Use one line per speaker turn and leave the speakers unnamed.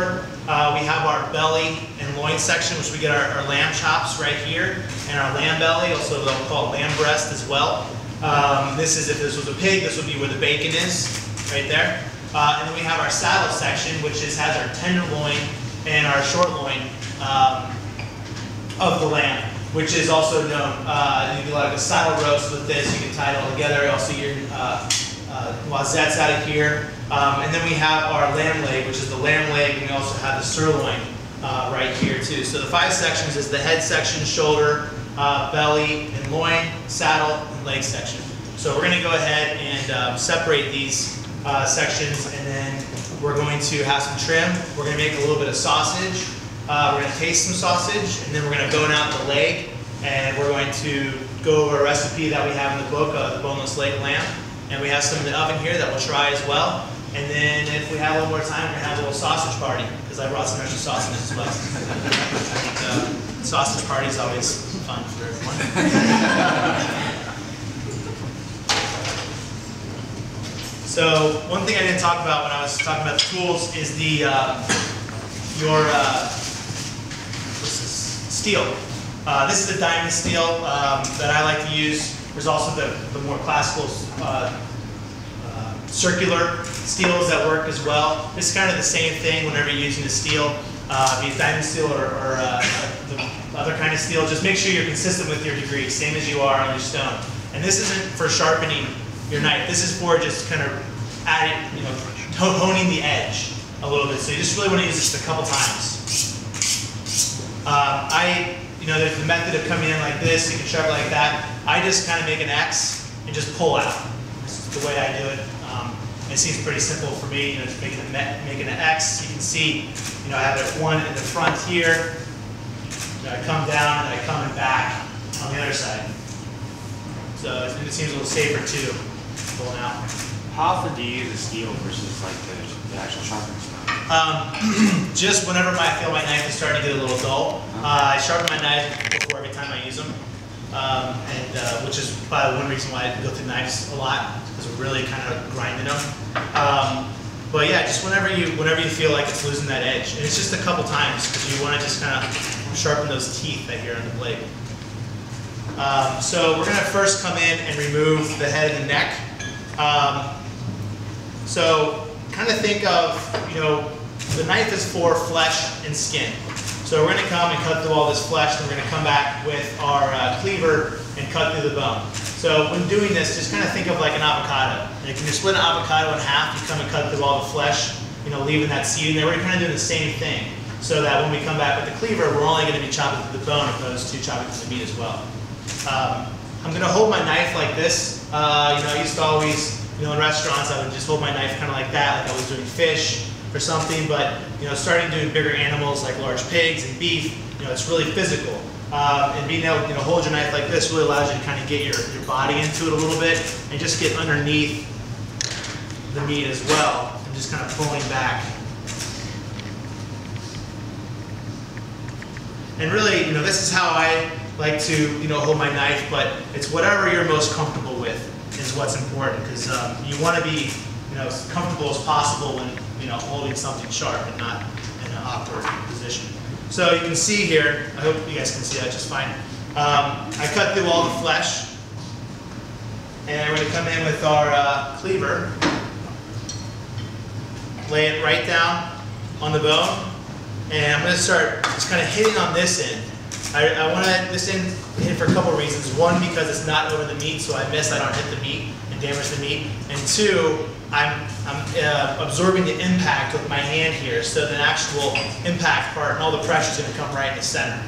shoulder. We have our belly and loin section, which we get our lamb chops right here, and our lamb belly, also they'll call it lamb breast as well. This is, if this was a pig, this would be where the bacon is, right there. And then we have our saddle section, which has our tenderloin and our short loin of the lamb, which is also known, you do like a saddle roast with this. You can tie it all together. Also your noisettes out of here. And then we have our lamb leg, which is the lamb leg, and we also have the sirloin right here too. So the 5 sections is the head section, shoulder, belly and loin, saddle, and leg section. So we're going to go ahead and separate these sections, and then we're going to have some trim. We're going to make a little bit of sausage. We're going to taste some sausage, and then we're going to bone out the leg, and we're going to go over a recipe that we have in the book, the boneless leg lamb. And we have some in the oven here that we'll try as well. And then if we have a little more time, we're going to have a little sausage party, because I brought some extra sausages as well. I think sausage party is always fun for everyone. So one thing I didn't talk about when I was talking about the tools is the steel. This is a diamond steel that I like to use. There's also the more classical circular steels that work as well. This is kind of the same thing whenever you're using a steel, be it diamond steel or the other kind of steel. Just make sure you're consistent with your degree, same as you are on your stone. And this isn't for sharpening your knife. This is for just kind of adding, honing the edge a little bit. So you just really want to use this a couple times. There's the method of coming in like this. You can sharpen like that. I just kind of make an X and just pull out. This is the way I do it. It seems pretty simple for me. Just making an X. You can see, I have it one in the front here. I come down and I come back on the other side. So it seems a little safer too, pulling out.
How often do you use the steel versus like the actual sharpening stone?
Just whenever I feel my knife is starting to get a little dull. I sharpen my knife before every time I use them, which is probably one reason why I go through knives a lot, because we're really kind of grinding them. But yeah, just whenever you feel like it's losing that edge, and it's just a couple times, because you want to just kind of sharpen those teeth right here on the blade. So we're going to first come in and remove the head and the neck. So kind of think of, the knife is for flesh and skin. So we're going to come and cut through all this flesh, and we're going to come back with our cleaver and cut through the bone. So when doing this, just kind of think of like an avocado. Like when you split an avocado in half, you come and cut through all the flesh, leaving that seed in there. We're kind of doing the same thing, so that when we come back with the cleaver, we're only going to be chopping through the bone opposed to chopping through the meat as well. I'm going to hold my knife like this. I used to always, in restaurants, I would just hold my knife kind of like that, like I was doing fish or something. But starting doing bigger animals like large pigs and beef, it's really physical. And being able to hold your knife like this really allows you to kind of get your body into it a little bit and just get underneath the meat as well, and just kind of pulling back. And really, this is how I like to, hold my knife, but it's whatever you're most comfortable with is what's important, because you want to be, as comfortable as possible when, holding something sharp and not in an awkward position. So you can see here, I hope you guys can see that just fine. I cut through all the flesh, and we're going to come in with our cleaver, lay it right down on the bone, and I'm going to start just kind of hitting on this end. I want this end hit for a couple reasons. One, because it's not over the meat, so I don't hit the meat and damage the meat. And two, I'm absorbing the impact with my hand here, so the actual impact part and all the pressure is going to come right in the center.